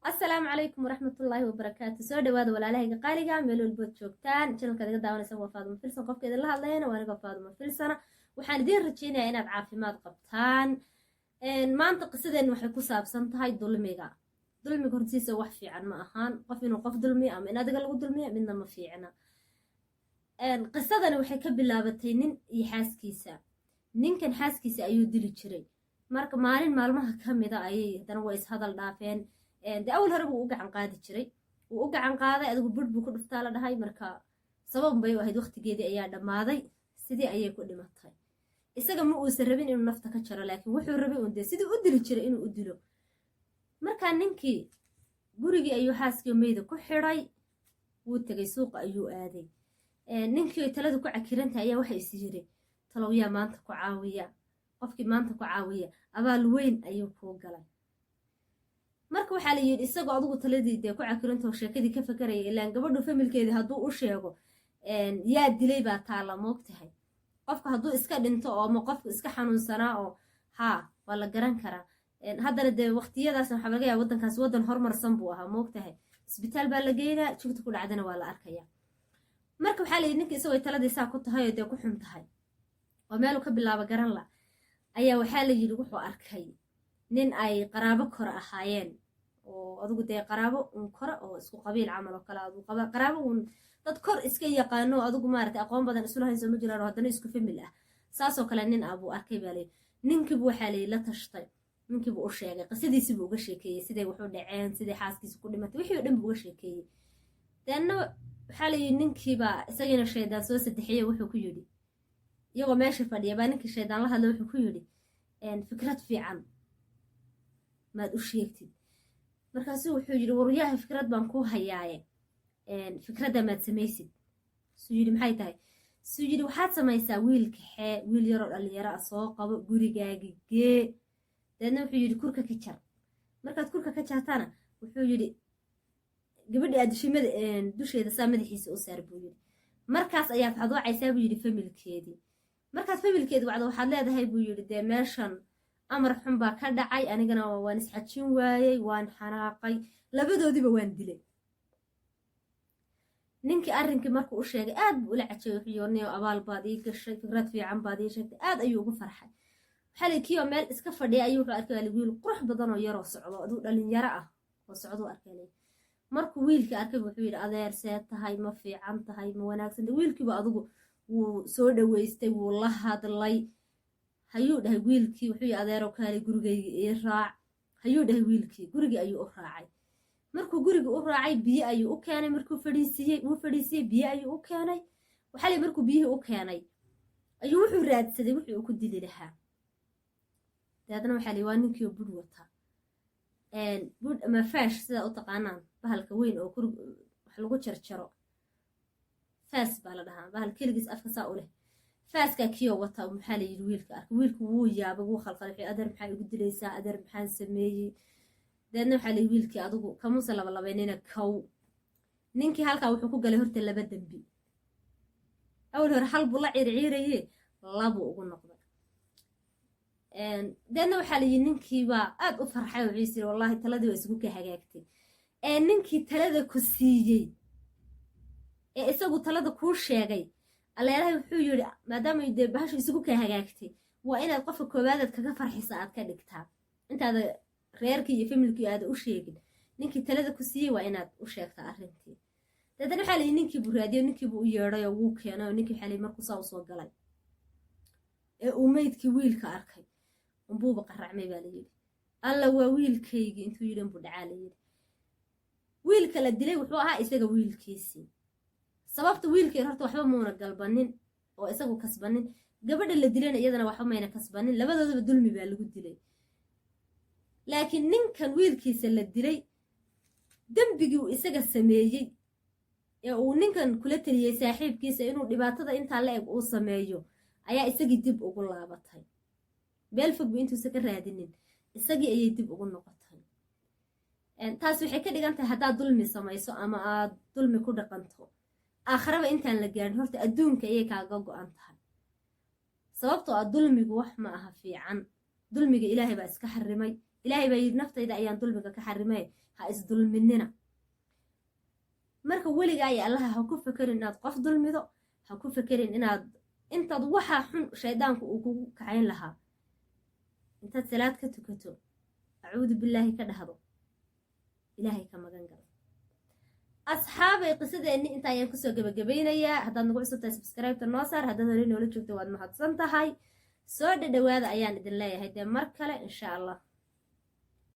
السلام عليكم ورحمة الله وبركاته. سو دواada walaalahayga qaaliga meel walbood joogtaan channelka iga daawanaysa waa Faadumo Filsan qofka idin la hadlayna waa aniga Faadumo Filsana waxaan idin rajeynayaa inaad caafimaad qabtaan maanta qisadeen waxay ku saabsan tahay dulmiga hortiisa wax fiican ma ahaan qof inuu qof dulmiyo ama in adiga lagu dulmiyo midna ma fiicna qisadani waxay ka bilaabatay nin iyo xaaskiisa ninkan xaaskiisa ayuu dili jiray marka maalin maalmaha kamida ayay hadana way is hadal dhaafeen de awal hore buu u gacan qaadi jiray wuu u gacan qaaday adigu budh buu ku dhuftaa la dhahay marka sabab bay ahayd waqtigeedii ayaa dhammaaday sidii ayay ku dhimatay isaga ma uusan rabin inuu nafta ka jaro laakiin wuxuu rabay uun dee sidii u dili jiray inuu u dilo markaa ninkii gurigii ayuu xaaskii meyda ku xidhay wuu tegay suuqa ayuu aaday ninkii taladu ku cakiranta ayaa waxa is yiri talow yaa maanta ku caawiya qofkii maanta ku caawiya abaal weyn ayuu kuu galay marka waxaa la yidhi isagoo adigu taladii dee ku cakirantoo sheekadii ka fakaraya ilaan gabadhu familkeedii hadduu u sheego yaa dilay baa taala moogtahay qofka hadduu iska dhinto oo ma qofku iska xanuunsanaa oo haa waa la garan karaa haddana dee waqtiyadaas waxaa laga yaaba waddankaas waddan horumarsan buu ahaa moogtahay isbitaal baa la geynaa jugta ku dhacdana waa la arkayaa marka waxaa la yidhi ninka isagoo taladii saa ku tahay oo dee ku xun tahay oo meelu ka bilaabo garan la ayaa waxaa la yidhi wuxuu arkay nin ay qaraabo kore ahaayeen oo adigu dee qaraabo un kore oo isku qabiil camal oo kale adigu qaraabo un dad kor iska yaqaano adigu maaragtay aqoon badan isula hayso ma jiraan oo haddana isku famil ah saasoo kale nin abuu arkay baa leeyahay ninkiibu waxaa leeyahay la tashtay ninkiibu u sheegay qisadiisiibu uga sheekeeyey siday wuxuu dhaceen siday xaaskiisa ku dhimatay wixii oo dhan buu uga sheekeeyey deena waxaa leeyahay ninkiibaa isagiina shaydaan soo sadexiyey wuxuu ku yidhi iyagoo meesha fadhiya baa ninkii shaydaan la hadlay wuxuu ku yidhi fikrad fiican maad u sheegtid markaasuu wuxuu yidhi waryaha fikrad baan kuu hayaaye fikradda maad samaysid suu yidhi maxay tahay suu yidhi waxaad samaysaa wiil kaxee wiil yaroo dhallinyaro ah soo qabo gurigaagi gee dabeedna wuxuu yidhi kurka ka jar markaad kurka ka jartana wuxuu yidhi gabadhii aad dusheeda saa madaxiisa u saar buu yidhi markaas ayaad waxaad wacaysaa buu yidhi familkeedii markaad familkeedii wacdo waxaad leedahay buu yidhi dee meeshan amar xun baa ka dhacay anigana waan isxajin waayey waan xanaaqay labadoodiiba waan dilay ninkii arrinkii markuu u sheegay aad buu ula cajabay wuxuu yidhi niyo abaal baad ii gashay fikrad fiican baad ii sheegtay aad ayuu ugu farxay waxaa lay kiioo meel iska fadhiya ayuu wuxuu arkay wiil qurux badan oo yaroo socdo aduu dhalinyaro ah oo socduu arkay markuu wiilkii arkay wuxuu yidhi adeer see tahay ma fiican tahay ma wanaagsan wiilkiiba adigu wuu soo dhaweystay wuu la hadlay hayuu dhahay wiilkii wuxuu yidhi adeeroo kaali gurigayga ii raac hayuu dhahay wiilkii gurigii ayuu u raacay markuu gurigii u raacay biyo ayuu u keenay markuu fadhiisiyey biyo ayuu u keenay waxaa lay markuu biyihii u keenay ayuu wuxuu raadsaday wixii uu ku dili lahaa daadna waxaa lay waa ninkiioo budh wataa budh ama faash sidaa u taqaanaan bahalka weyn oo wax lagu jarjaro faas baa la dhahaa bahal keligiis afka saa u leh faaskaa kiioo wataa maxaa la yidhi wiilka arkay wiilku wuu yaabay wuu khalqalay adeer maxaa igu dilaysaa adeer maxaan sameeyey dabeedna waxaa layihi wiilkii adigu kamuuse labalabaynina kow ninkii halkaa wuxuu ku galay horta laba dembi awal hore hal buu la ciirciiraye labuu ugu noqday dabeedna waxaa layihi ninkiibaa aad u farxay wuxuu is yiri wallaahi taladii waa isugu ka hagaagtay ninkii talada ku siiyey ee isagu talada kuu sheegay alleelahay wuxuu yidhi maadaama dee bahashu isugu ka hagaagtay waa inaad qofka koowaadaad kaga farxisa aad ka dhigtaa intaada reerkii iyo familkii aada u sheegin ninkii talada ku siiyey waa inaad u sheegtaa arrintii dabeetana waxaa layihi ninkiibuu raadiyo ninkiibuu u yeedhay oo wuu keenay oo ninkii waxaa layihi markuu saa u soo galay ee uu meydkii wiilka arkay unbuuba qaracmay baa layidhi alla waa wiilkaygii intuu yidhi unbuu dhacaa layidhi wiilka la dilay wuxuu ahaa isaga wiilkiisii sababta wiilkeed horta waxba muuna galbanin oo isagu kasbanin gabadha la dilayna iyadana waxba mayna kasbanin labadoodaba dulmi baa lagu dilay laakiin ninkan wiilkiisa la dilay dembigii uu isaga sameeyey ee uu ninkan kula taliyey saaxiibkiisa inuu dhibaatada intaa la eg uu sameeyo ayaa isagii dib ugu laabatay beel fogba intuusa ka raadinin isagii ayay dib ugu noqotay taas waxay ka dhigan tahay haddaad dulmi samayso ama aad dulmi ku dhaqanto aakharaba intaan la gaarin horta adduunka ayay kaaga go-an tahay sababtoo ah dulmigu wax ma aha fiican dulmiga ilaahay baa iska xarimay ilaahay baa yidhi naftayda ayaan dulmiga ka xarimay ha isdulminina marka weligaa iyo allaha ha ku fekerin inaad qof dulmido ha ku fekerin inaad intaad waxaa xun shaydaanku uu kugu kacayn lahaa intaad salaad ka tukato acuudu billaahi ka dhahdo ilaahay ka magan galo asxaabay qisadeenni inta ayaan kusoo gabagabaynayaa haddaad nagu cusubtahay subscribe-ta noo saar haddaad hore noola joogto waad mahadsan tahay soo dhadhawaada ayaan idin leeyahay dee mar kale insha allah